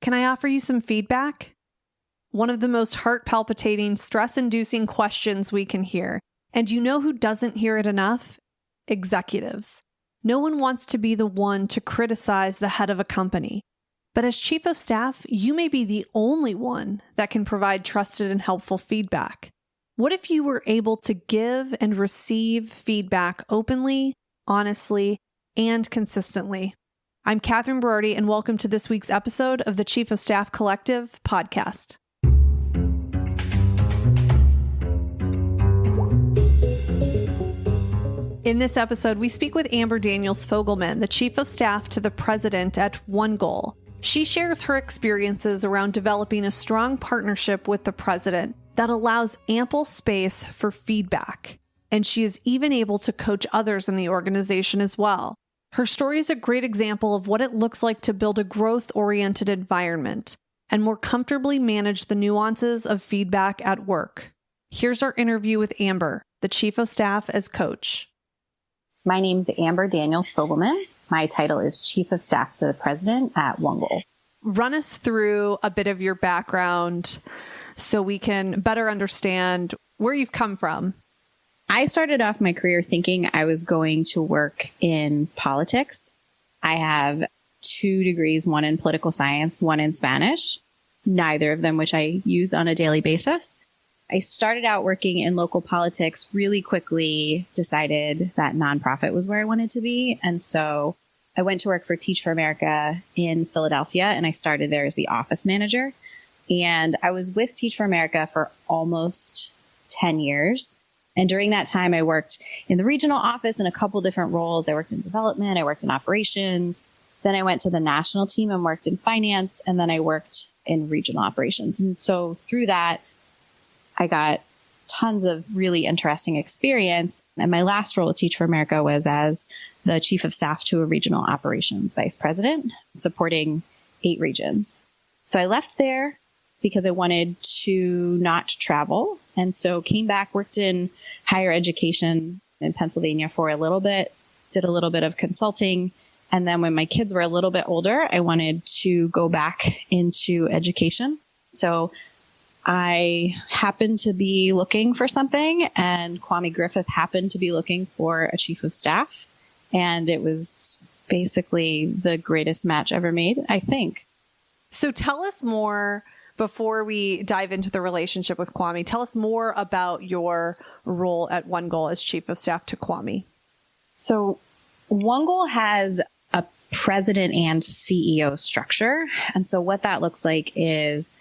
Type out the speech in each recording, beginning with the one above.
Can I offer you some feedback? One of the most heart-palpitating, stress-inducing questions we can hear. And you know who doesn't hear it enough? Executives. No one wants to be the one to criticize the head of a company. But as chief of staff, you may be the only one that can provide trusted and helpful feedback. What if you were able to give and receive feedback openly, honestly, and consistently? I'm Catherine Berardi, and welcome to this week's episode of the Chief of Staff Collective podcast. In this episode, we speak with Amber Daniels Fogelman, the Chief of Staff to the President at OneGoal. She shares her experiences around developing a strong partnership with the President that allows ample space for feedback. And she is even able to coach others in the organization as well. Her story is a great example of what it looks like to build a growth-oriented environment and more comfortably manage the nuances of feedback at work. Here's our interview with Amber, the Chief of Staff as coach. My name is Amber Daniels Fogelman. My title is Chief of Staff to the President at OneGoal. Run us through a bit of your background so we can better understand where you've come from. I started off my career thinking I was going to work in politics. I have 2 degrees, one in political science, one in Spanish, neither of them which I use on a daily basis. I started out working in local politics, really quickly decided that nonprofit was where I wanted to be. And so I went to work for Teach for America in Philadelphia, and I started there as the office manager. And I was with Teach for America for almost 10 years. And during that time, I worked in the regional office in a couple different roles. I worked in development, I worked in operations. Then I went to the national team and worked in finance, and then I worked in regional operations. And so through that, I got tons of really interesting experience. And my last role at Teach for America was as the Chief of Staff to a Regional Operations Vice President, supporting 8 regions. So I left there because I wanted to not travel. And so came back, worked in higher education in Pennsylvania for a little bit, did a little bit of consulting. And then when my kids were a little bit older, I wanted to go back into education. So I happened to be looking for something, and Kwame Griffith happened to be looking for a chief of staff. And it was basically the greatest match ever made, I think. So tell us more, before we dive into the relationship with Kwame, tell us more about your role at OneGoal as Chief of Staff to Kwame. So OneGoal has a president and CEO structure. And so what that looks like is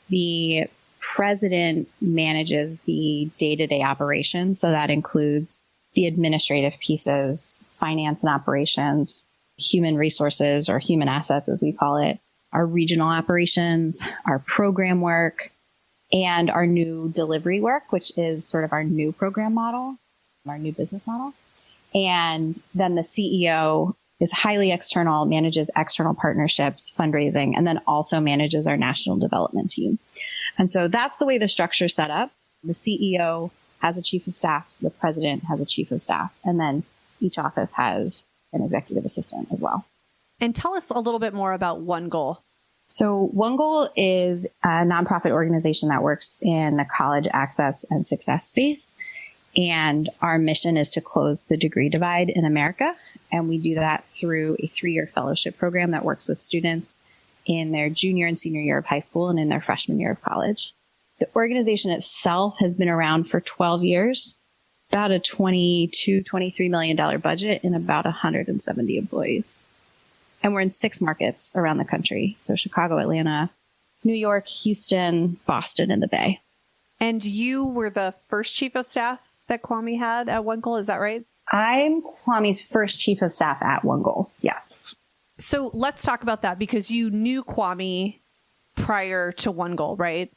the president manages the day-to-day operations. So that includes the administrative pieces, finance and operations, human resources or human assets, as we call it, our regional operations, our program work, and our new delivery work, which is sort of our new program model, our new business model. And then the CEO is highly external, manages external partnerships, fundraising, and then also manages our national development team. And so that's the way the structure is set up. The CEO has a chief of staff, the president has a chief of staff, and then each office has an executive assistant as well. And tell us a little bit more about OneGoal. So OneGoal is a nonprofit organization that works in the college access and success space. And our mission is to close the degree divide in America. And we do that through a 3-year fellowship program that works with students in their junior and senior year of high school and in their freshman year of college. The organization itself has been around for 12 years, about a $23 million budget, and about 170 employees. And we're in 6 markets around the country. So Chicago, Atlanta, New York, Houston, Boston, and the Bay. And you were the first chief of staff that Kwame had at OneGoal, is that right? I'm Kwame's first chief of staff at OneGoal, yes. So let's talk about that, because you knew Kwame prior to OneGoal, right?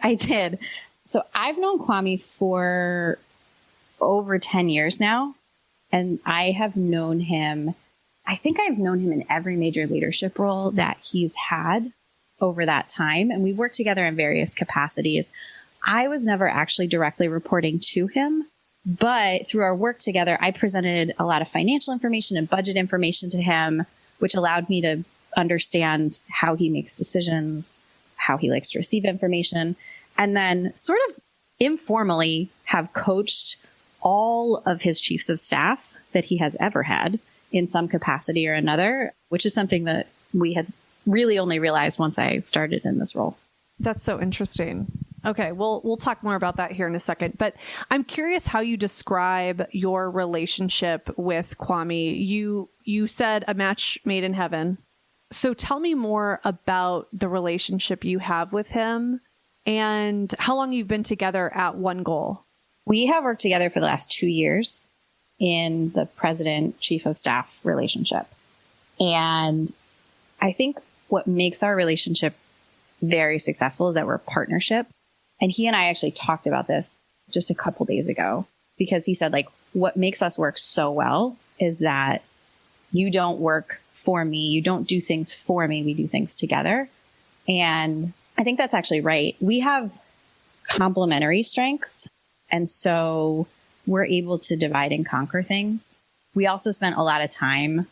I did. So I've known Kwame for over 10 years now, and I have known him, I think I've known him in every major leadership role that he's had over that time, and we worked together in various capacities. I was never actually directly reporting to him, but through our work together, I presented a lot of financial information and budget information to him, which allowed me to understand how he makes decisions, how he likes to receive information, and then sort of informally have coached all of his chiefs of staff that he has ever had in some capacity or another, which is something that we had really only realized once I started in this role. That's so interesting. Okay, we'll talk more about that here in a second, but I'm curious how you describe your relationship with Kwame. You said a match made in heaven. So tell me more about the relationship you have with him and how long you've been together at OneGoal. We have worked together for the last 2 years in the president chief of staff relationship. And I think what makes our relationship very successful is that we're a partnership. And he and I actually talked about this just a couple days ago, because he said, like, what makes us work so well is that you don't work for me. You don't do things for me. We do things together. And I think that's actually right. We have complementary strengths. And so we're able to divide and conquer things. We also spent a lot of time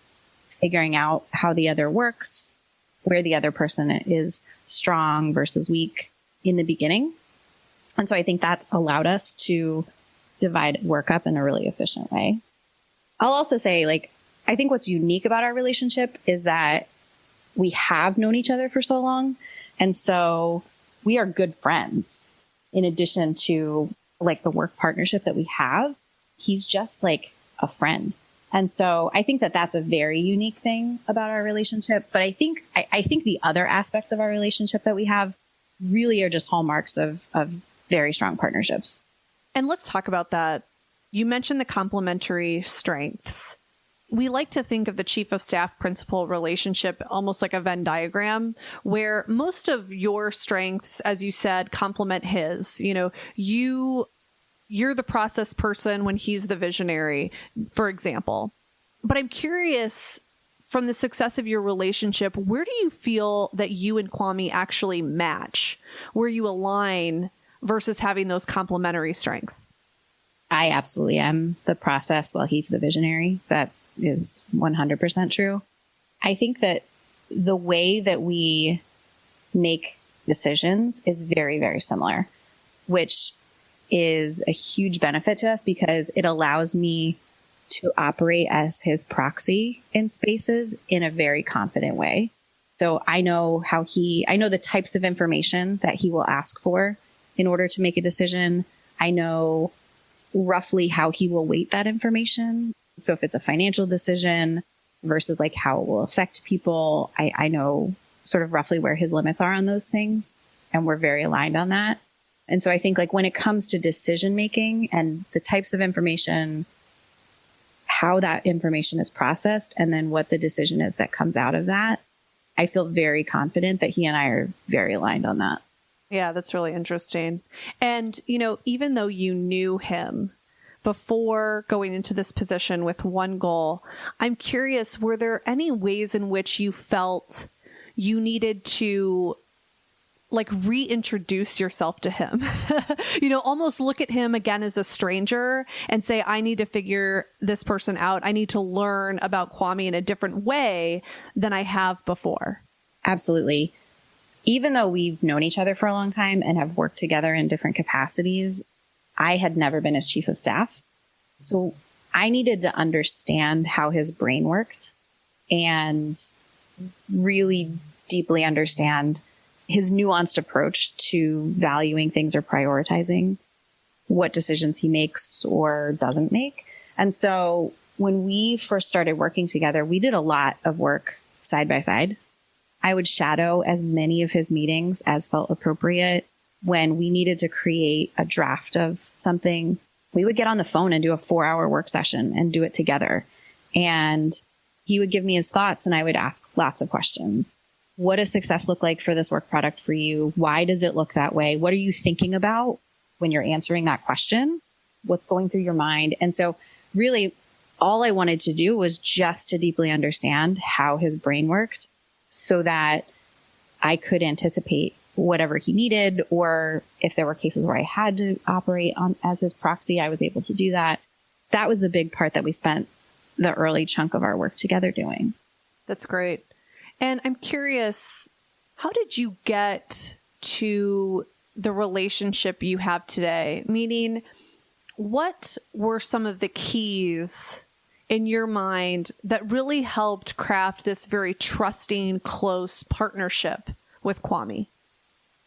figuring out how the other works, where the other person is strong versus weak in the beginning. And so I think that's allowed us to divide work up in a really efficient way. I'll also say, like, I think what's unique about our relationship is that we have known each other for so long. And so we are good friends. In addition to like the work partnership that we have, he's just like a friend. And so I think that that's a very unique thing about our relationship. But I think the other aspects of our relationship that we have really are just hallmarks of very strong partnerships. And let's talk about that. You mentioned the complementary strengths. We like to think of the chief of staff principal relationship almost like a Venn diagram, where most of your strengths, as you said, complement his. You know, you're the process person when he's the visionary, for example. But I'm curious, from the success of your relationship, where do you feel that you and Kwame actually match, where you align versus having those complementary strengths? I absolutely am the process while he's the visionary. That is 100% true. I think that the way that we make decisions is very, very similar, which is a huge benefit to us because it allows me to operate as his proxy in spaces in a very confident way. So I know I know the types of information that he will ask for in order to make a decision. I know roughly how he will weight that information. So if it's a financial decision versus like how it will affect people, I know sort of roughly where his limits are on those things. And we're very aligned on that. And so I think like when it comes to decision making and the types of information, how that information is processed, and then what the decision is that comes out of that, I feel very confident that he and I are very aligned on that. Yeah, that's really interesting. And, you know, even though you knew him before going into this position with OneGoal, I'm curious, were there any ways in which you felt you needed to like reintroduce yourself to him? You know, almost look at him again as a stranger and say, I need to figure this person out. I need to learn about Kwame in a different way than I have before. Absolutely. Even though we've known each other for a long time and have worked together in different capacities, I had never been his chief of staff. So I needed to understand how his brain worked and really deeply understand his nuanced approach to valuing things or prioritizing what decisions he makes or doesn't make. And so when we first started working together, we did a lot of work side by side. I would shadow as many of his meetings as felt appropriate. When we needed to create a draft of something, we would get on the phone and do a 4-hour work session and do it together. And he would give me his thoughts and I would ask lots of questions. What does success look like for this work product for you? Why does it look that way? What are you thinking about when you're answering that question? What's going through your mind? And so really all I wanted to do was just to deeply understand how his brain worked so that I could anticipate whatever he needed, or if there were cases where I had to operate on as his proxy, I was able to do that. That was the big part that we spent the early chunk of our work together doing. That's great. And I'm curious, how did you get to the relationship you have today? Meaning, what were some of the keys in your mind that really helped craft this very trusting, close partnership with Kwame?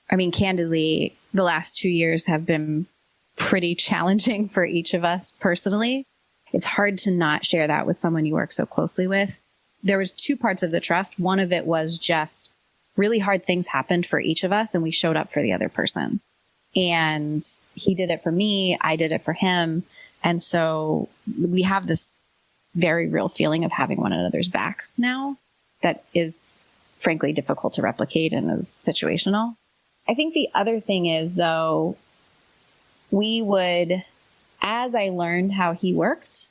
I mean, candidly, the last 2 years have been pretty challenging for each of us personally. It's hard to not share that with someone you work so closely with. There was two parts of the trust. One of it was just really hard things happened for each of us, and we showed up for the other person. And he did it for me. I did it for him. And so we have this very real feeling of having one another's backs now that is frankly difficult to replicate and is situational. I think the other thing is, though, as I learned how he worked,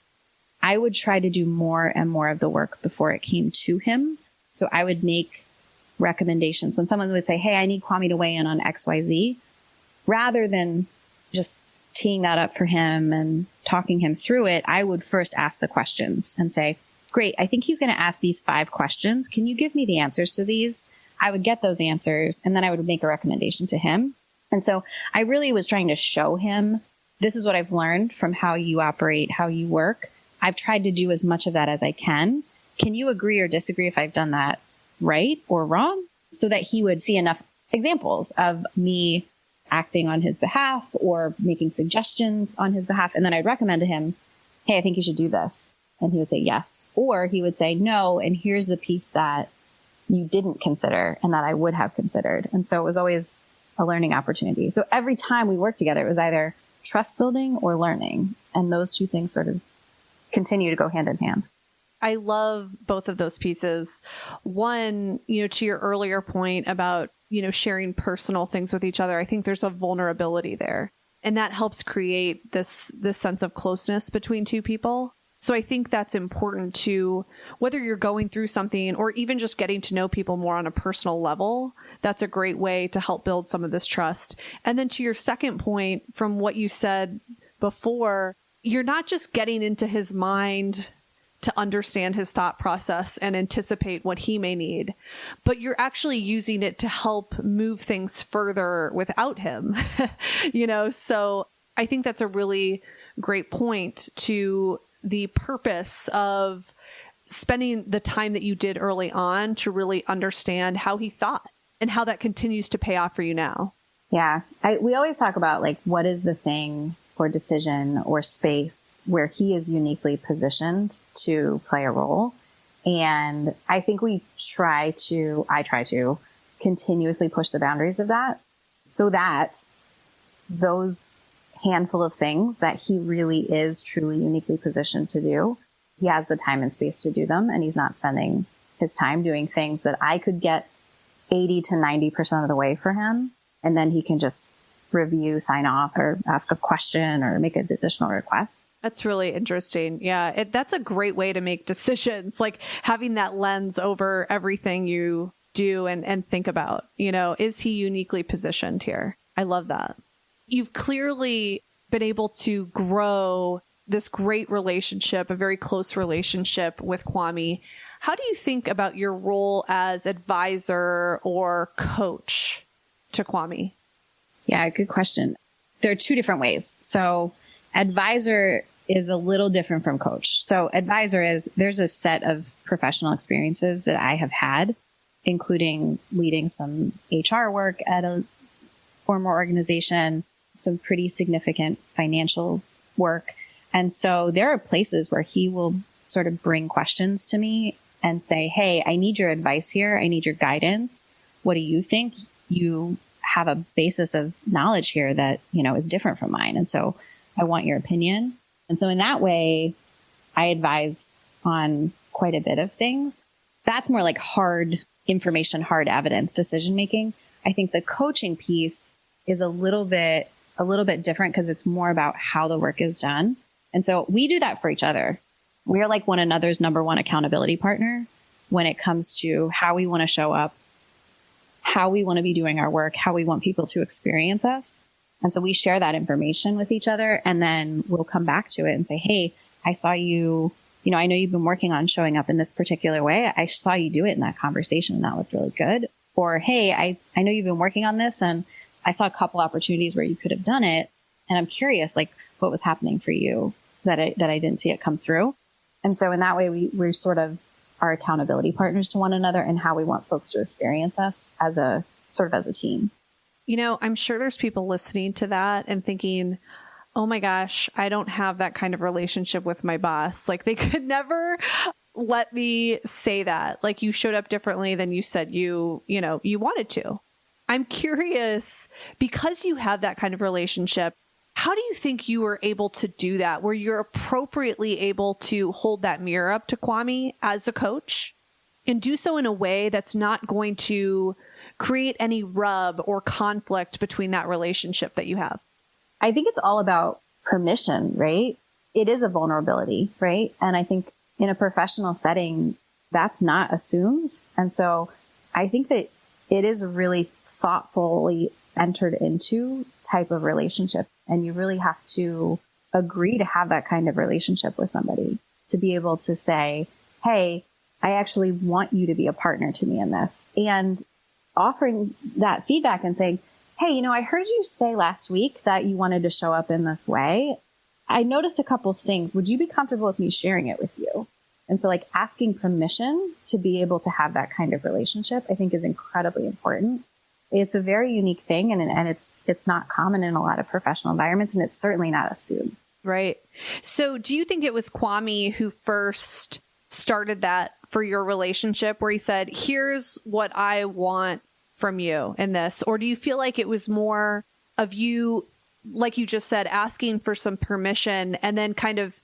I would try to do more and more of the work before it came to him. So I would make recommendations when someone would say, hey, I need Kwame to weigh in on XYZ, rather than just teeing that up for him and talking him through it. I would first ask the questions and say, great, I think he's going to ask these 5 questions. Can you give me the answers to these? I would get those answers, and then I would make a recommendation to him. And so I really was trying to show him, this is what I've learned from how you operate, how you work. I've tried to do as much of that as I can. Can you agree or disagree if I've done that right or wrong? So that he would see enough examples of me acting on his behalf or making suggestions on his behalf. And then I'd recommend to him, hey, I think you should do this. And he would say yes. Or he would say no, and here's the piece that you didn't consider and that I would have considered. And so it was always a learning opportunity. So every time we worked together, it was either trust building or learning. And those two things sort of continue to go hand in hand. I love both of those pieces. One, to your earlier point about, sharing personal things with each other, I think there's a vulnerability there. And that helps create this sense of closeness between two people. So I think that's important to, whether you're going through something or even just getting to know people more on a personal level, that's a great way to help build some of this trust. And then to your second point, from what you said before, you're not just getting into his mind to understand his thought process and anticipate what he may need, but you're actually using it to help move things further without him. So I think that's a really great point to the purpose of spending the time that you did early on to really understand how he thought and how that continues to pay off for you now. Yeah. We always talk about what is the thing or decision or space where he is uniquely positioned to play a role. And I think I try to continuously push the boundaries of that so that those handful of things that he really is truly uniquely positioned to do, he has the time and space to do them. And he's not spending his time doing things that I could get 80 to 90% of the way for him. And then he can just review, sign off, or ask a question or make an additional request. That's really interesting. Yeah, that's a great way to make decisions, like having that lens over everything you do and think about, is he uniquely positioned here? I love that. You've clearly been able to grow this great relationship, a very close relationship with Kwame. How do you think about your role as advisor or coach to Kwame? Yeah, good question. There are two different ways. So advisor is a little different from coach. So advisor is, there's a set of professional experiences that I have had, including leading some HR work at a former organization, some pretty significant financial work. And so there are places where he will sort of bring questions to me and say, hey, I need your advice here. I need your guidance. What do you think? You have a basis of knowledge here that, is different from mine. And so I want your opinion. And so in that way, I advise on quite a bit of things. That's more like hard information, hard evidence decision making. I think the coaching piece is a little bit different because it's more about how the work is done. And so we do that for each other. We are like one another's number one accountability partner when it comes to how we want to show up, how we want to be doing our work, how we want people to experience us. And so we share that information with each other, and then we'll come back to it and say, hey, I saw you I know you've been working on showing up in this particular way. I saw you do it in that conversation and that looked really good. Or, hey, I know you've been working on this and I saw a couple opportunities where you could have done it. And I'm curious, like, what was happening for you that I didn't see it come through. And so in that way, we sort of are accountability partners to one another and how we want folks to experience us as a team. I'm sure there's people listening to that and thinking, oh my gosh, I don't have that kind of relationship with my boss. Like, they could never let me say that. Like, you showed up differently than you said you wanted to. I'm curious, because you have that kind of relationship, how do you think you were able to do that, where you're appropriately able to hold that mirror up to Kwame as a coach and do so in a way that's not going to create any rub or conflict between that relationship that you have? I think it's all about permission, right? It is a vulnerability, right? And I think in a professional setting, that's not assumed. And so I think that it is a really thoughtfully entered into type of relationship. And you really have to agree to have that kind of relationship with somebody to be able to say, hey, I actually want you to be a partner to me in this. And offering that feedback and saying, hey, I heard you say last week that you wanted to show up in this way. I noticed a couple of things. Would you be comfortable with me sharing it with you? And so like asking permission to be able to have that kind of relationship, I think is incredibly important. It's a very unique thing and it's not common in a lot of professional environments, and it's certainly not assumed. Right. So do you think it was Kwame who first started that for your relationship, where he said, here's what I want from you in this? Or do you feel like it was more of you, like you just said, asking for some permission and then kind of,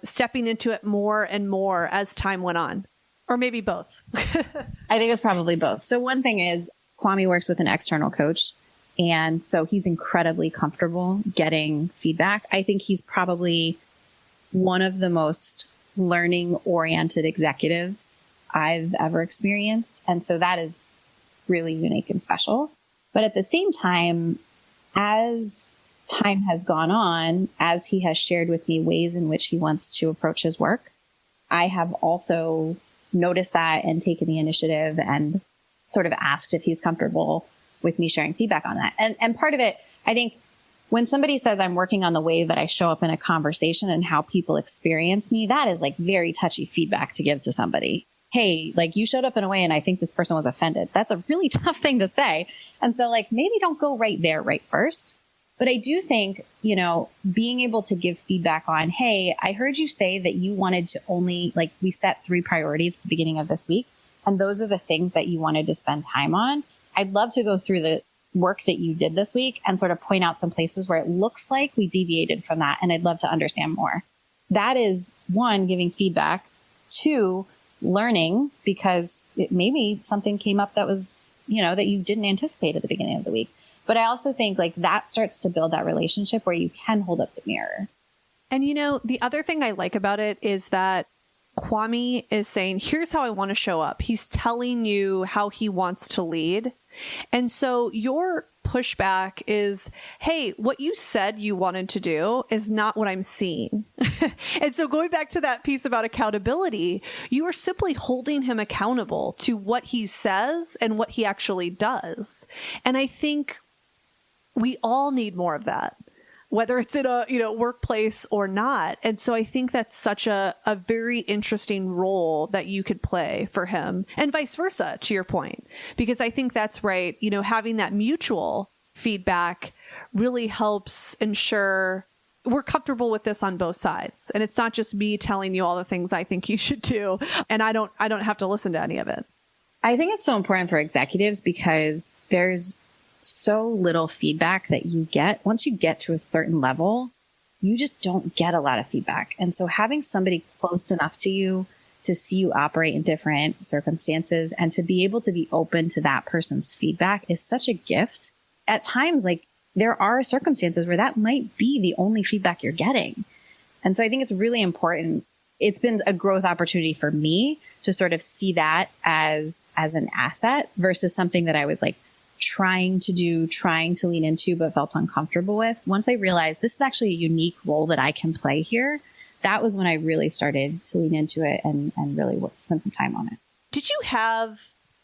stepping into it more and more as time went on? Or maybe both? I think it's probably both. So one thing is, Kwame works with an external coach, and so he's incredibly comfortable getting feedback. I think he's probably one of the most learning-oriented executives I've ever experienced. And so that is really unique and special. But at the same time, as time has gone on, as he has shared with me ways in which he wants to approach his work, I have also noticed that and taken the initiative and sort of asked if he's comfortable with me sharing feedback on that. And part of it, I think when somebody says I'm working on the way that I show up in a conversation and how people experience me, that is like very touchy feedback to give to somebody. Hey, like, you showed up in a way and I think this person was offended. That's a really tough thing to say. And so like, maybe don't go right there right first. But I do think, being able to give feedback on, hey, I heard you say that you wanted to only, like, we set 3 priorities at the beginning of this week, and those are the things that you wanted to spend time on. I'd love to go through the work that you did this week and sort of point out some places where it looks like we deviated from that. And I'd love to understand more. That is 1, giving feedback. 2, learning, because maybe something came up that was, that you didn't anticipate at the beginning of the week. But I also think like that starts to build that relationship where you can hold up the mirror. And, the other thing I like about it is that Kwame is saying, here's how I want to show up. He's telling you how he wants to lead. And so your pushback is, hey, what you said you wanted to do is not what I'm seeing. And so going back to that piece about accountability, you are simply holding him accountable to what he says and what he actually does. And I think we all need more of that, whether it's in a workplace or not. And so I think that's such a very interesting role that you could play for him, and vice versa, to your point, because I think that's right. Having that mutual feedback really helps ensure we're comfortable with this on both sides. And it's not just me telling you all the things I think you should do, and I don't have to listen to any of it. I think it's so important for executives because there's so little feedback that you get. Once you get to a certain level, you just don't get a lot of feedback. And so having somebody close enough to you to see you operate in different circumstances and to be able to be open to that person's feedback is such a gift. At times, like, there are circumstances where that might be the only feedback you're getting. And so I think it's really important. It's been a growth opportunity for me to sort of see that as an asset versus something that I was like trying to lean into, but felt uncomfortable with. Once I realized this is actually a unique role that I can play here, that was when I really started to lean into it and really spend some time on it. Did you have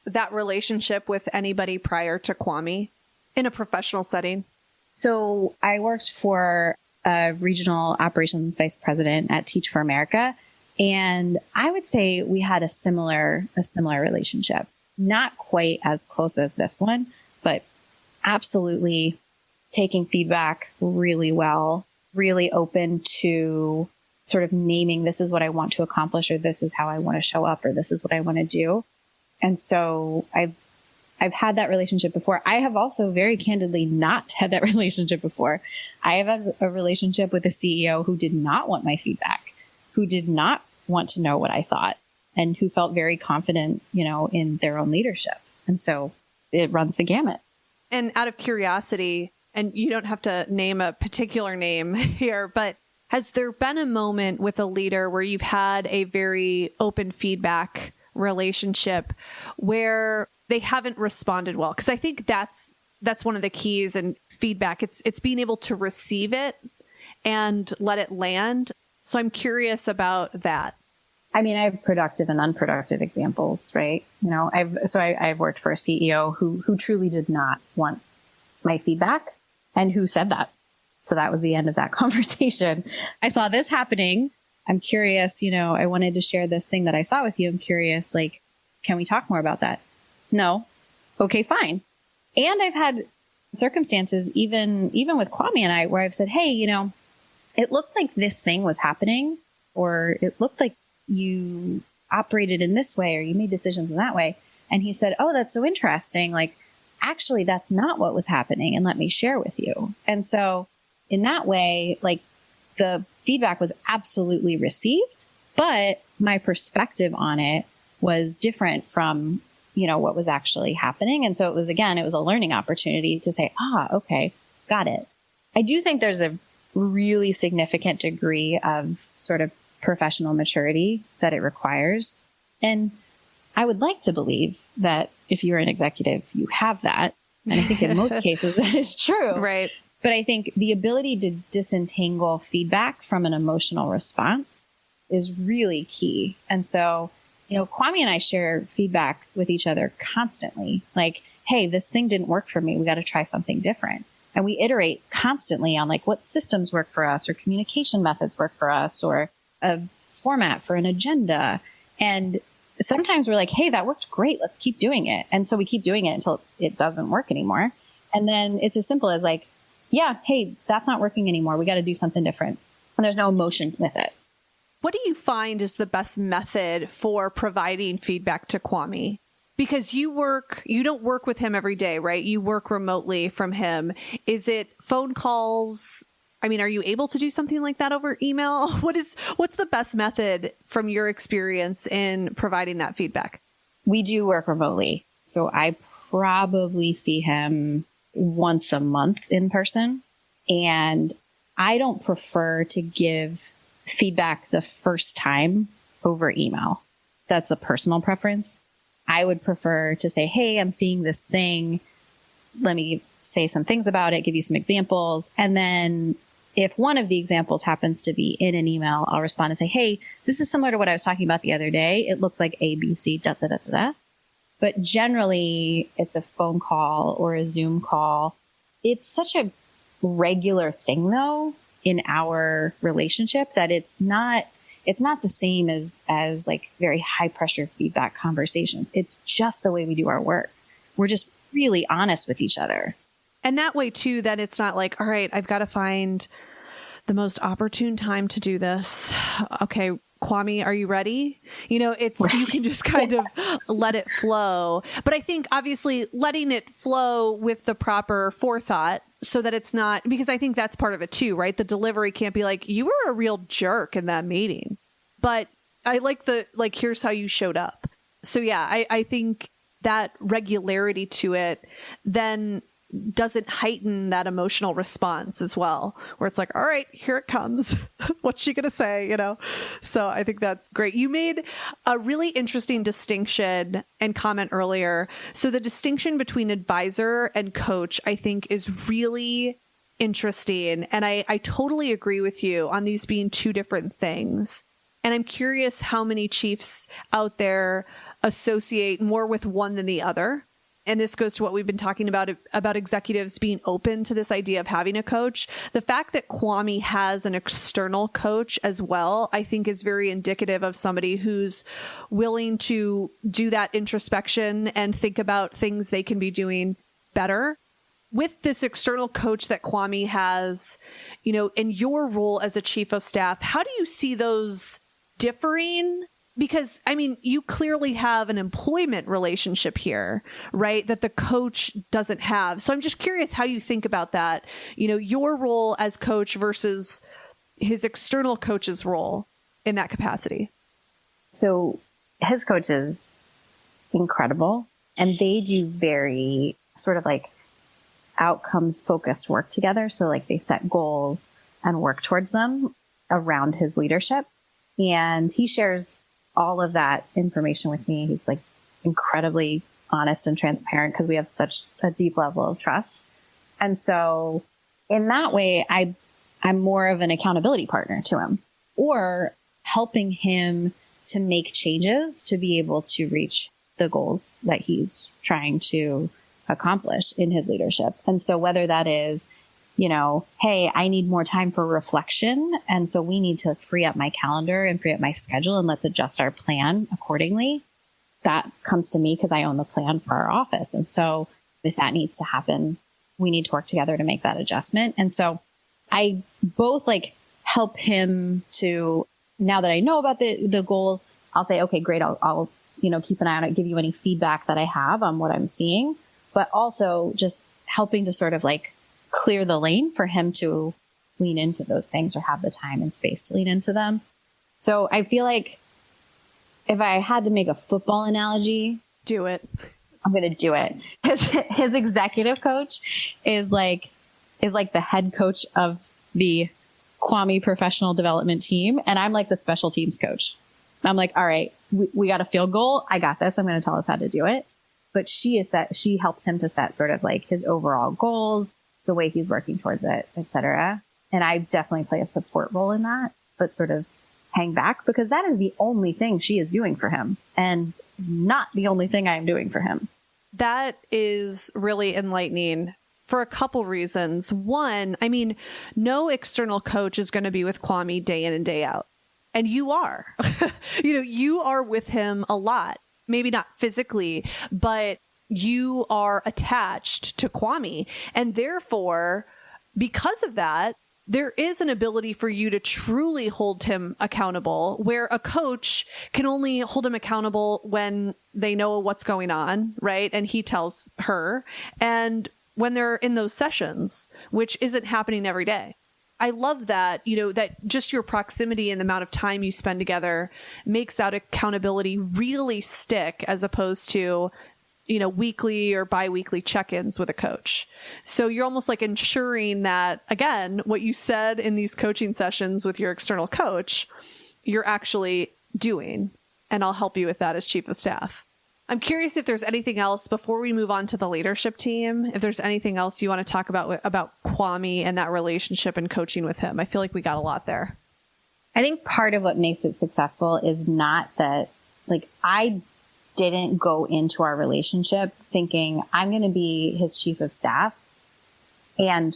that relationship with anybody prior to Kwame in a professional setting? So I worked for a regional operations vice president at Teach for America. And I would say we had a similar relationship, not quite as close as this one, but absolutely taking feedback really well, really open to sort of naming, this is what I want to accomplish, or this is how I want to show up, or this is what I want to do. And so I've had that relationship before. I have also very candidly not had that relationship before. I have had a relationship with a CEO who did not want my feedback, who did not want to know what I thought, and who felt very confident, in their own leadership. And so it runs the gamut. And out of curiosity, and you don't have to name a particular name here, but has there been a moment with a leader where you've had a very open feedback relationship where they haven't responded well? Because I think that's one of the keys in feedback. It's being able to receive it and let it land. So I'm curious about that. I mean, I have productive and unproductive examples, right? I've worked for a CEO who truly did not want my feedback and who said that. So that was the end of that conversation. I saw this happening. I'm curious, I wanted to share this thing that I saw with you. I'm curious, can we talk more about that? No. Okay, fine. And I've had circumstances, even with Kwame and I, where I've said, hey, it looked like this thing was happening, or it looked like you operated in this way, or you made decisions in that way. And he said, oh, that's so interesting. Actually, that's not what was happening. And let me share with you. And so in that way, the feedback was absolutely received, but my perspective on it was different from, what was actually happening. And so it was a learning opportunity to say, okay, got it. I do think there's a really significant degree of sort of professional maturity that it requires. And I would like to believe that if you're an executive, you have that. And I think in most cases that is true. Right. But I think the ability to disentangle feedback from an emotional response is really key. And so, Kwame and I share feedback with each other constantly. Hey, this thing didn't work for me. We got to try something different. And we iterate constantly on what systems work for us, or communication methods work for us, or a format for an agenda. And sometimes we're like, hey, that worked great. Let's keep doing it. And so we keep doing it until it doesn't work anymore. And then it's as simple as yeah, hey, that's not working anymore. We got to do something different. And there's no emotion with it. What do you find is the best method for providing feedback to Kwame? Because you don't work with him every day, right? You work remotely from him. Is it phone calls? I mean, are you able to do something like that over email? What's the best method from your experience in providing that feedback? We do work remotely. So I probably see him once a month in person. And I don't prefer to give feedback the first time over email. That's a personal preference. I would prefer to say, hey, I'm seeing this thing. Let me say some things about it, give you some examples. And then if one of the examples happens to be in an email, I'll respond and say, hey, this is similar to what I was talking about the other day. It looks like A, B, C, da, da, da, da, da. But generally, it's a phone call or a Zoom call. It's such a regular thing, though, in our relationship that it's not the same as very high pressure feedback conversations. It's just the way we do our work. We're just really honest with each other. And that way too, that it's not all right, I've got to find the most opportune time to do this. Okay, Kwame, are you ready? Right. You can just kind of let it flow. But I think obviously letting it flow with the proper forethought so that it's not, because I think that's part of it too, right? The delivery can't be you were a real jerk in that meeting. But I like here's how you showed up. So yeah, I think that regularity to it then doesn't heighten that emotional response as well, where it's all right, here it comes. What's she going to say? So I think that's great. You made a really interesting distinction and comment earlier. So the distinction between advisor and coach, I think, is really interesting. And I totally agree with you on these being two different things. And I'm curious how many chiefs out there associate more with one than the other. And this goes to what we've been talking about executives being open to this idea of having a coach. The fact that Kwame has an external coach as well, I think is very indicative of somebody who's willing to do that introspection and think about things they can be doing better. With this external coach that Kwame has, in your role as a chief of staff, how do you see those differing? Because, you clearly have an employment relationship here, right? That the coach doesn't have. So I'm just curious how you think about that, your role as coach versus his external coach's role in that capacity. So his coach is incredible, and they do very sort of like outcomes focused work together. So like they set goals and work towards them around his leadership. And he shares all of that information with me. He's like incredibly honest and transparent because we have such a deep level of trust. And so in that way, I'm more of an accountability partner to him, or helping him to make changes to be able to reach the goals that he's trying to accomplish in his leadership. And so whether that is, hey, I need more time for reflection, and so we need to free up my calendar and free up my schedule, and let's adjust our plan accordingly. That comes to me because I own the plan for our office. And so if that needs to happen, we need to work together to make that adjustment. And so I both help him to, now that I know about the goals, I'll say, okay, great. I'll keep an eye on it, give you any feedback that I have on what I'm seeing, but also just helping to sort of clear the lane for him to lean into those things or have the time and space to lean into them. So I feel like if I had to make a football analogy, do it. I'm going to do it. His executive coach is like the head coach of the Kwame professional development team. And I'm like the special teams coach. I'm like, all right, we got a field goal. I got this. I'm going to tell us how to do it. But she helps him to set sort of his overall goals, the way he's working towards it, et cetera. And I definitely play a support role in that, but sort of hang back because that is the only thing she is doing for him and is not the only thing I am doing for him. That is really enlightening for a couple reasons. One, no external coach is going to be with Kwame day in and day out. And you are, you are with him a lot, maybe not physically, but you are attached to Kwame. And therefore, because of that, there is an ability for you to truly hold him accountable, where a coach can only hold him accountable when they know what's going on, right? And he tells her. And when they're in those sessions, which isn't happening every day. I love that, that just your proximity and the amount of time you spend together makes that accountability really stick, as opposed to weekly or bi-weekly check-ins with a coach. So you're almost ensuring that, again, what you said in these coaching sessions with your external coach, you're actually doing. And I'll help you with that as chief of staff. I'm curious if there's anything else before we move on to the leadership team, if there's anything else you want to talk about Kwame and that relationship and coaching with him. I feel like we got a lot there. I think part of what makes it successful is not that, I didn't go into our relationship thinking I'm going to be his chief of staff and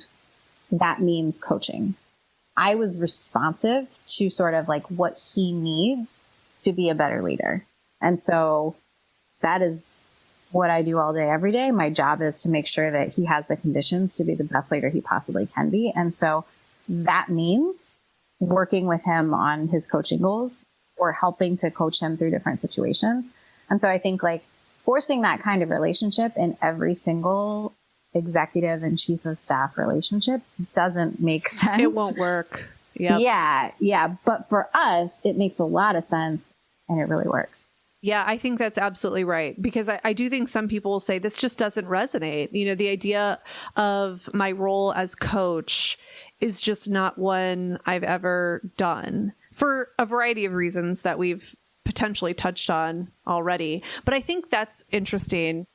that means coaching. I was responsive to sort of what he needs to be a better leader. And so that is what I do all day, every day. My job is to make sure that he has the conditions to be the best leader he possibly can be. And so that means working with him on his coaching goals or helping to coach him through different situations. And so I think forcing that kind of relationship in every single executive and chief of staff relationship doesn't make sense. It won't work. Yep. Yeah. But for us, it makes a lot of sense and it really works. Yeah, I think that's absolutely right. Because I do think some people will say this just doesn't resonate. The idea of my role as coach is just not one I've ever done for a variety of reasons that we've potentially touched on already. But I think that's interesting.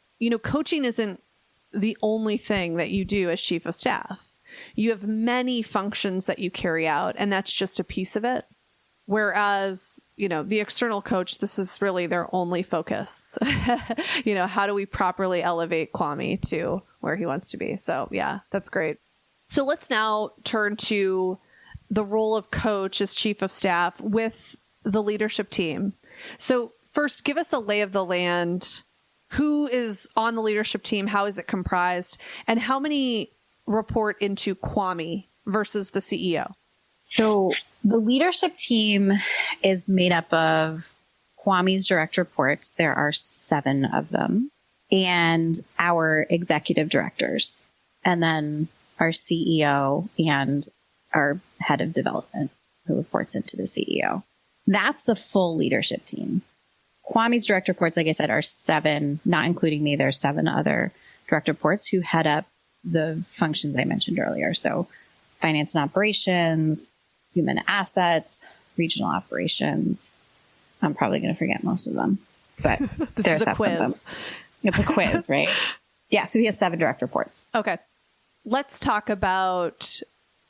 Coaching isn't the only thing that you do as chief of staff. you have many functions that you carry out, and that's just a piece of it. Whereas, the external coach, this is really their only focus. How do we properly elevate Kwame to where he wants to be? So yeah, that's great. So let's now turn to the role of coach as chief of staff with the leadership team. So first, give us a lay of the land. Who is on the leadership team? How is it comprised? And how many report into Kwame versus the CEO? So the leadership team is made up of Kwame's direct reports. There are 7 of them, and our executive directors, and then our CEO and our head of development who reports into the CEO. That's the full leadership team. Kwame's direct reports, like I said, are 7, not including me. There are 7 other direct reports who head up the functions I mentioned earlier. So finance and operations, human assets, regional operations. I'm probably going to forget most of them, but this is a quiz. It's a quiz, right? Yeah. So he has 7 direct reports. Okay. Let's talk about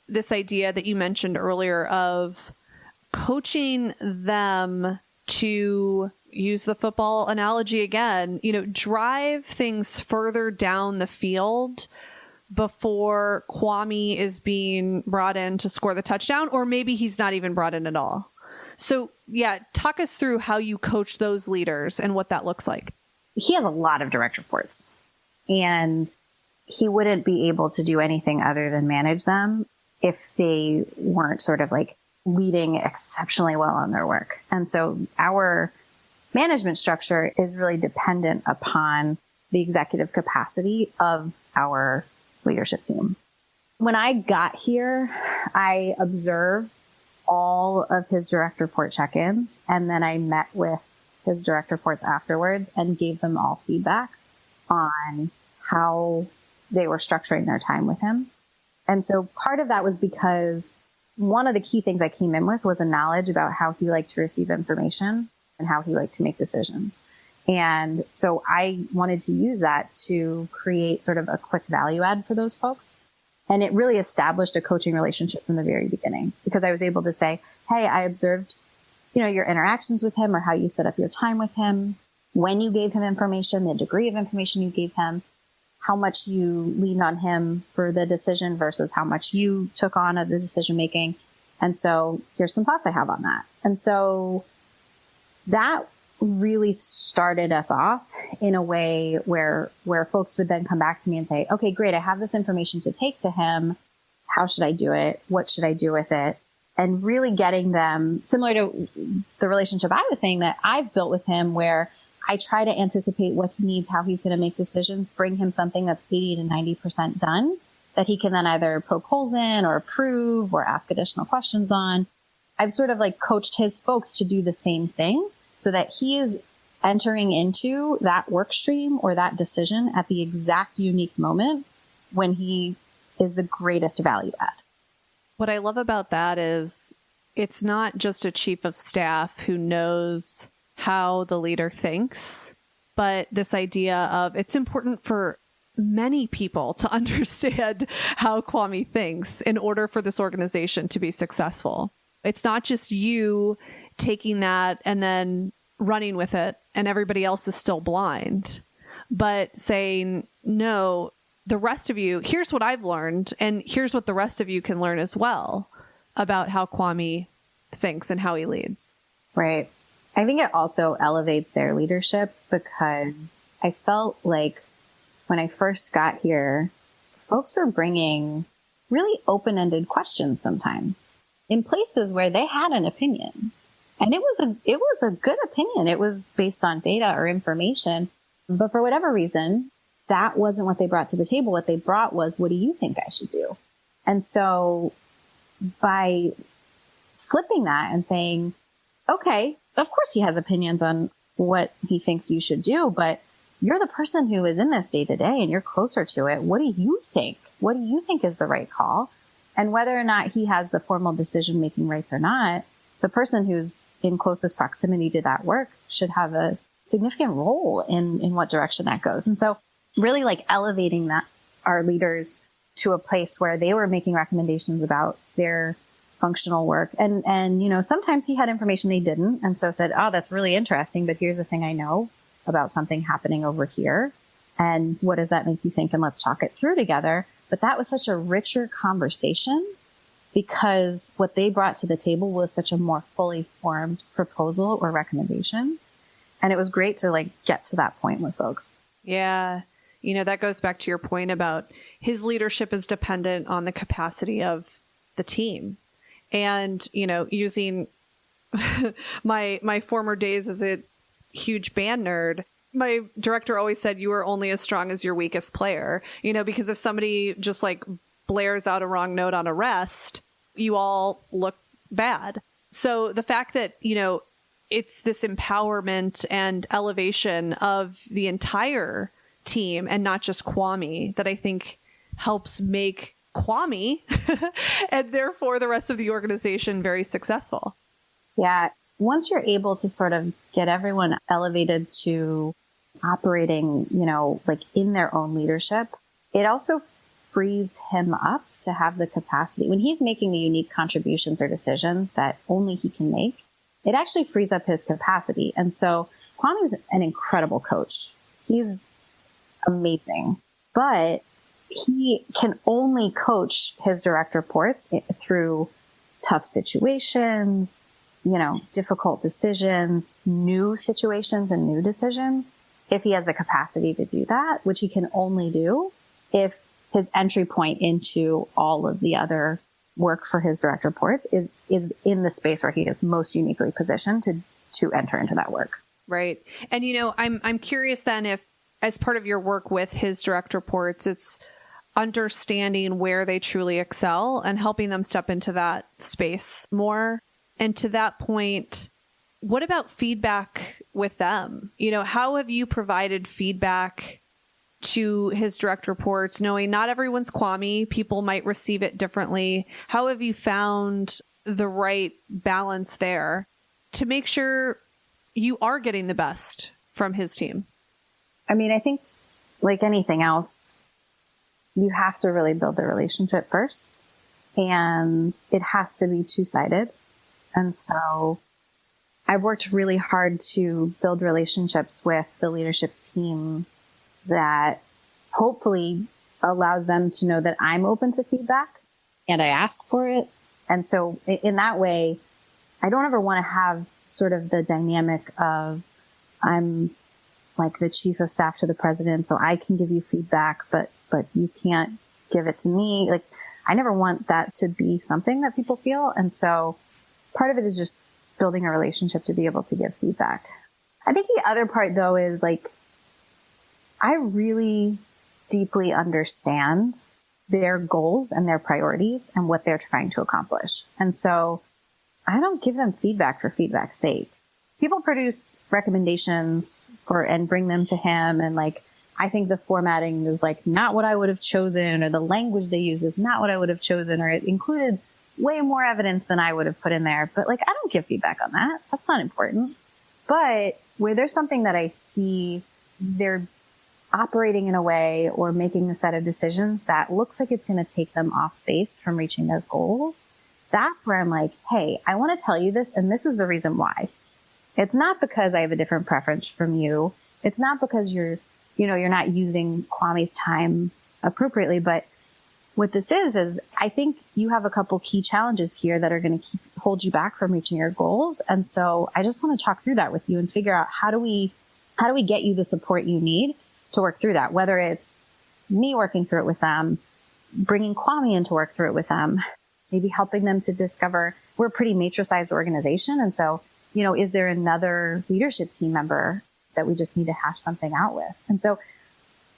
this idea that you mentioned earlier of coaching them to use the football analogy again, drive things further down the field before Kwame is being brought in to score the touchdown, or maybe he's not even brought in at all. So yeah, talk us through how you coach those leaders and what that looks like. He has a lot of direct reports, and he wouldn't be able to do anything other than manage them if they weren't sort of like leading exceptionally well on their work. And so our management structure is really dependent upon the executive capacity of our leadership team. When I got here, I observed all of his direct report check-ins, and then I met with his direct reports afterwards and gave them all feedback on how they were structuring their time with him. And so part of that was because one of the key things I came in with was a knowledge about how he liked to receive information and how he liked to make decisions. And so I wanted to use that to create sort of a quick value add for those folks. And it really established a coaching relationship from the very beginning, because I was able to say, hey, I observed, your interactions with him or how you set up your time with him, when you gave him information, the degree of information you gave him, how much you leaned on him for the decision versus how much you took on of the decision making. And so here's some thoughts I have on that. And so that really started us off in a way where folks would then come back to me and say, okay, great, I have this information to take to him. How should I do it? What should I do with it? And really getting them, similar to the relationship I was saying that I've built with him, where I try to anticipate what he needs, how he's going to make decisions, bring him something that's 80 to 90% done that he can then either poke holes in or approve or ask additional questions on. I've sort of like coached his folks to do the same thing so that he is entering into that work stream or that decision at the exact unique moment when he is the greatest value add. What I love about that is it's not just a chief of staff who knows how the leader thinks, but this idea of it's important for many people to understand how Kwame thinks in order for this organization to be successful. It's not just you taking that and then running with it and everybody else is still blind, but saying, no, the rest of you, here's what I've learned, and here's what the rest of you can learn as well about how Kwame thinks and how he leads. Right. I think it also elevates their leadership, because I felt like when I first got here, folks were bringing really open-ended questions sometimes in places where they had an opinion. And it was a good opinion. It was based on data or information. But for whatever reason, that wasn't what they brought to the table. What they brought was, what do you think I should do? And so by flipping that and saying, okay, of course he has opinions on what he thinks you should do, but you're the person who is in this day to day and you're closer to it. What do you think? What do you think is the right call? And whether or not he has the formal decision-making rights or not, the person who's in closest proximity to that work should have a significant role in what direction that goes. And so really like elevating that, our leaders to a place where they were making recommendations about their functional work. And, you know, sometimes he had information they didn't. And so said, oh, that's really interesting, but here's the thing I know about something happening over here. And what does that make you think? And let's talk it through together. But that was such a richer conversation because what they brought to the table was such a more fully formed proposal or recommendation. And it was great to like get to that point with folks. Yeah. You know, that goes back to your point about his leadership is dependent on the capacity of the team. And, you know, using my former days as a huge band nerd, my director always said you are only as strong as your weakest player, you know, because if somebody just like blares out a wrong note on a rest, you all look bad. So the fact that, you know, it's this empowerment and elevation of the entire team and not just Kwame that I think helps make Kwame and therefore the rest of the organization very successful. Yeah. Once you're able to sort of get everyone elevated to operating, you know, like in their own leadership, it also frees him up to have the capacity when he's making the unique contributions or decisions that only he can make. It actually frees up his capacity. And so Kwame's an incredible coach. He's amazing, but he can only coach his direct reports through tough situations, you know, difficult decisions, new situations and new decisions. If he has the capacity to do that, which he can only do if his entry point into all of the other work for his direct reports is in the space where he is most uniquely positioned to enter into that work. Right. And, you know, I'm curious then if as part of your work with his direct reports, it's understanding where they truly excel and helping them step into that space more. And to that point, what about feedback with them? You know, how have you provided feedback to his direct reports, knowing not everyone's Kwame, people might receive it differently? How have you found the right balance there to make sure you are getting the best from his team? I mean, I think like anything else, you have to really build the relationship first, and it has to be two-sided. And so I've worked really hard to build relationships with the leadership team that hopefully allows them to know that I'm open to feedback and I ask for it. And so in that way, I don't ever want to have sort of the dynamic of I'm like the chief of staff to the president, so I can give you feedback, but you can't give it to me. Like, I never want that to be something that people feel. And so part of it is just building a relationship to be able to give feedback. I think the other part though is like, I really deeply understand their goals and their priorities and what they're trying to accomplish. And so I don't give them feedback for feedback's sake. People produce recommendations and bring them to him. And like, I think the formatting is like not what I would have chosen, or the language they use is not what I would have chosen, or it included way more evidence than I would have put in there. But like, I don't give feedback on that. That's not important. But where there's something that I see they're operating in a way or making a set of decisions that looks like it's going to take them off base from reaching their goals, that's where I'm like, hey, I want to tell you this, and this is the reason why. It's not because I have a different preference from you. It's not because you're not using Kwame's time appropriately. But what this is I think you have a couple key challenges here that are going to hold you back from reaching your goals. And so I just want to talk through that with you and figure out how do we get you the support you need to work through that, whether it's me working through it with them, bringing Kwame in to work through it with them, maybe helping them to discover we're a pretty matrixized organization. And so, is there another leadership team member that we just need to hash something out with? And so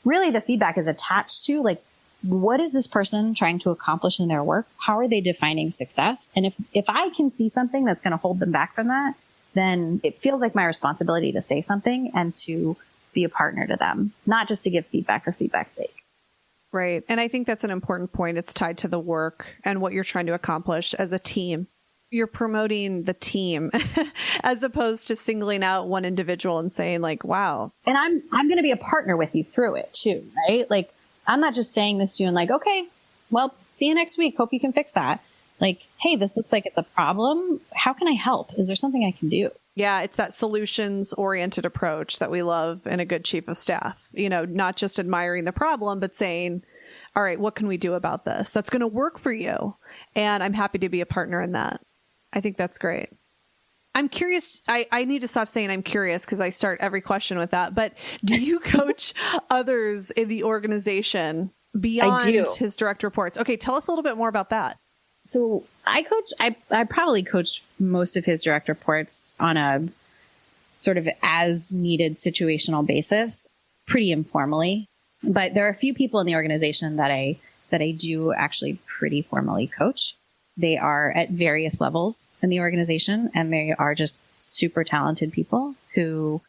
really the feedback is attached to like, what is this person trying to accomplish in their work? How are they defining success? And if I can see something that's going to hold them back from that, then it feels like my responsibility to say something and to be a partner to them, not just to give feedback for feedback's sake. Right. And I think that's an important point. It's tied to the work and what you're trying to accomplish as a team. You're promoting the team as opposed to singling out one individual and saying like, wow. And I'm going to be a partner with you through it too, right? Like, I'm not just saying this to you and like, okay, well, see you next week. Hope you can fix that. Like, hey, this looks like it's a problem. How can I help? Is there something I can do? Yeah, it's that solutions-oriented approach that we love in a good chief of staff. Not just admiring the problem, but saying, all right, what can we do about this that's going to work for you? And I'm happy to be a partner in that. I think that's great. I'm curious. I need to stop saying I'm curious because I start every question with that. But do you coach others in the organization beyond his direct reports? Okay, tell us a little bit more about that. So I probably coach most of his direct reports on a sort of as needed situational basis, pretty informally. But there are a few people in the organization that I do actually pretty formally coach. They are at various levels in the organization, and they are just super talented people who,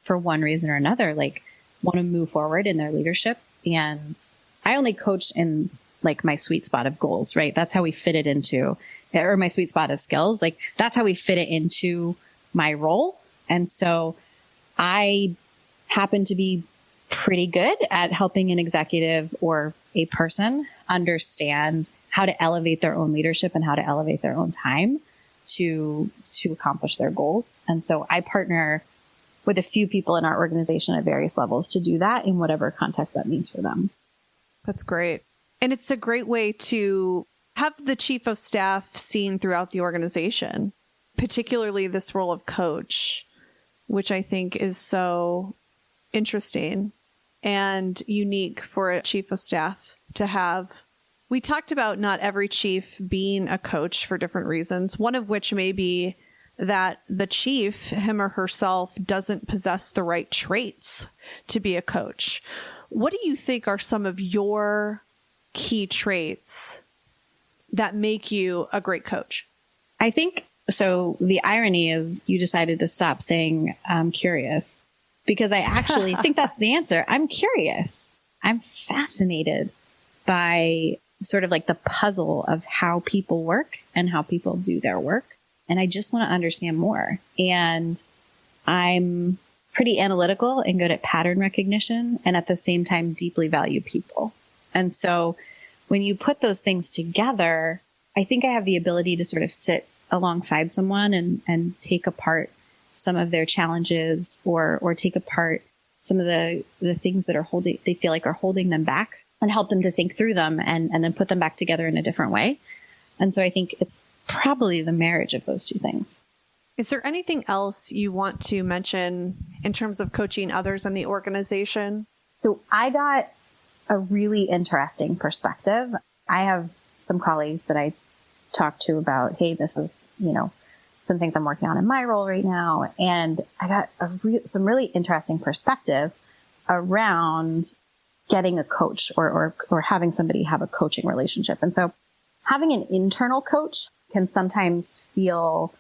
for one reason or another, want to move forward in their leadership. And I only coached in my sweet spot of goals, right? That's how we fit it into, or my sweet spot of skills. That's how we fit it into my role. And so I happen to be pretty good at helping an executive or a person understand how to elevate their own leadership and how to elevate their own time to accomplish their goals. And so I partner with a few people in our organization at various levels to do that in whatever context that means for them. That's great. And it's a great way to have the chief of staff seen throughout the organization, particularly this role of coach, which I think is so interesting and unique for a chief of staff to have. We talked about not every chief being a coach for different reasons, one of which may be that the chief, him or herself, doesn't possess the right traits to be a coach. What do you think are some of your key traits that make you a great coach? I think, so the irony is you decided to stop saying I'm curious, because I actually think that's the answer. I'm curious. I'm fascinated by sort of the puzzle of how people work and how people do their work. And I just want to understand more. And I'm pretty analytical and good at pattern recognition, and at the same time, deeply value people. And so when you put those things together, I think I have the ability to sort of sit alongside someone and take apart some of their challenges or take apart some of the things that they feel like are holding them back, and help them to think through them and then put them back together in a different way. And so I think it's probably the marriage of those two things. Is there anything else you want to mention in terms of coaching others in the organization? So I got a really interesting perspective. I have some colleagues that I talk to about, hey, this is, some things I'm working on in my role right now. And I got some really interesting perspective around getting a coach or having somebody have a coaching relationship. And so having an internal coach can sometimes feel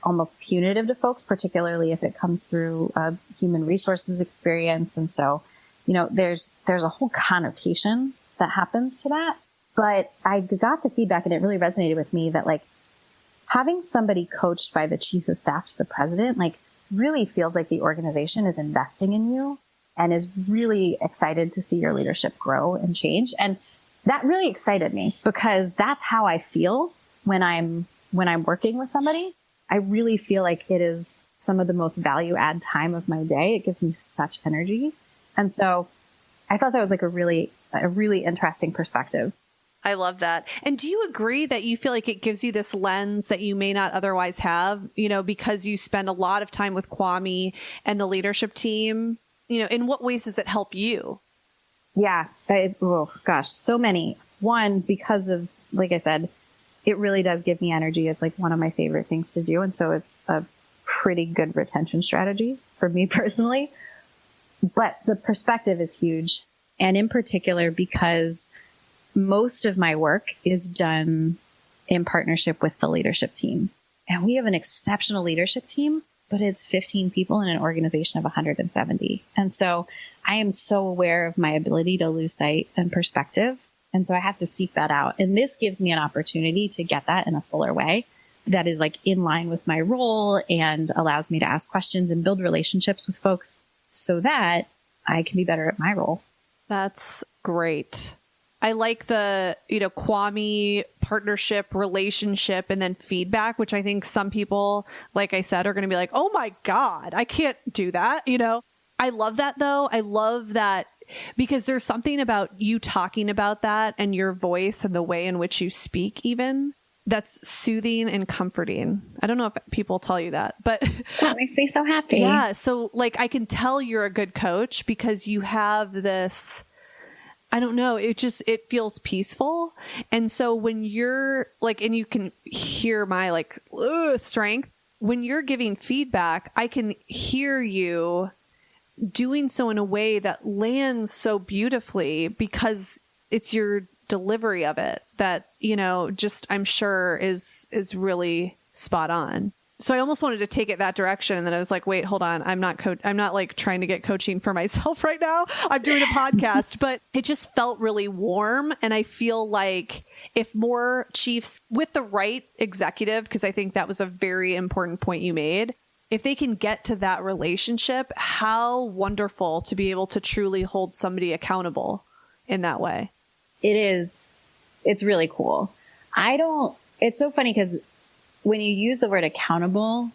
almost punitive to folks, particularly if it comes through a human resources experience. And so, there's a whole connotation that happens to that. But I got the feedback, and it really resonated with me, that having somebody coached by the chief of staff to the president, really feels like the organization is investing in you and is really excited to see your leadership grow and change. And that really excited me, because that's how I feel when I'm working with somebody. I really feel like it is some of the most value add time of my day. It gives me such energy. And so I thought that was a really interesting perspective. I love that. And do you agree that you feel like it gives you this lens that you may not otherwise have, because you spend a lot of time with Kwame and the leadership team? In what ways does it help you? Yeah. So many. One, because of, like I said, it really does give me energy. It's one of my favorite things to do. And so it's a pretty good retention strategy for me personally. But the perspective is huge. And in particular, because most of my work is done in partnership with the leadership team. And we have an exceptional leadership team, but it's 15 people in an organization of 170. And so I am so aware of my ability to lose sight and perspective. And so I have to seek that out. And this gives me an opportunity to get that in a fuller way that is in line with my role and allows me to ask questions and build relationships with folks so that I can be better at my role. That's great. I like the, Kwame partnership, relationship, and then feedback, which I think some people, like I said, are going to be like, oh my God, I can't do that. I love that though. I love that because there's something about you talking about that and your voice and the way in which you speak even that's soothing and comforting. I don't know if people tell you that, but that makes me so happy. Yeah. So like, I can tell you're a good coach because you have this, I don't know. It feels peaceful. And so when you're like, and you can hear my strength, when you're giving feedback, I can hear you doing so in a way that lands so beautifully because it's your delivery of it that, I'm sure is really spot on. So I almost wanted to take it that direction. And then I was like, wait, hold on. I'm not like trying to get coaching for myself right now. I'm doing a podcast, but it just felt really warm. And I feel like if more chiefs with the right executive, because I think that was a very important point you made, if they can get to that relationship, how wonderful to be able to truly hold somebody accountable in that way. It is. It's really cool. It's so funny because when you use the word accountable,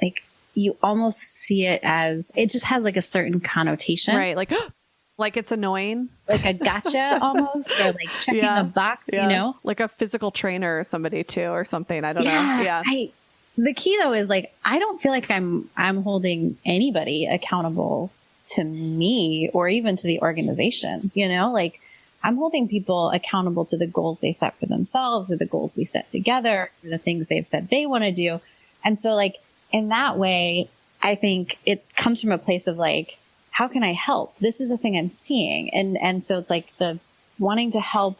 like you almost see it as, it just has like a certain connotation. Right. Like it's annoying. Like a gotcha almost, or like checking a box, Like a physical trainer or somebody too, or something. I don't know. Yeah. The key though is like, I don't feel like I'm holding anybody accountable to me or even to the organization, like I'm holding people accountable to the goals they set for themselves or the goals we set together, or the things they've said they want to do. And so like in that way, I think it comes from a place of like, how can I help? This is a thing I'm seeing. And so it's like the wanting to help,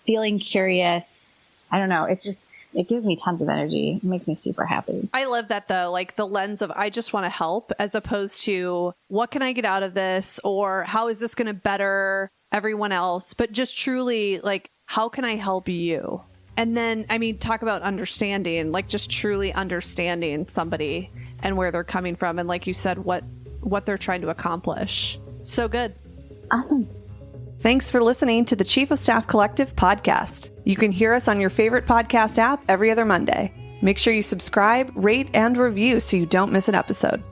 feeling curious. I don't know. It gives me tons of energy. It makes me super happy. I love that though, like the lens of I just want to help as opposed to what can I get out of this or how is this going to better everyone else, but just truly like, how can I help you? And then, talk about understanding, like just truly understanding somebody and where they're coming from. And like you said, what they're trying to accomplish. So good. Awesome. Thanks for listening to the Chief of Staff Collective podcast. You can hear us on your favorite podcast app every other Monday. Make sure you subscribe, rate, and review so you don't miss an episode.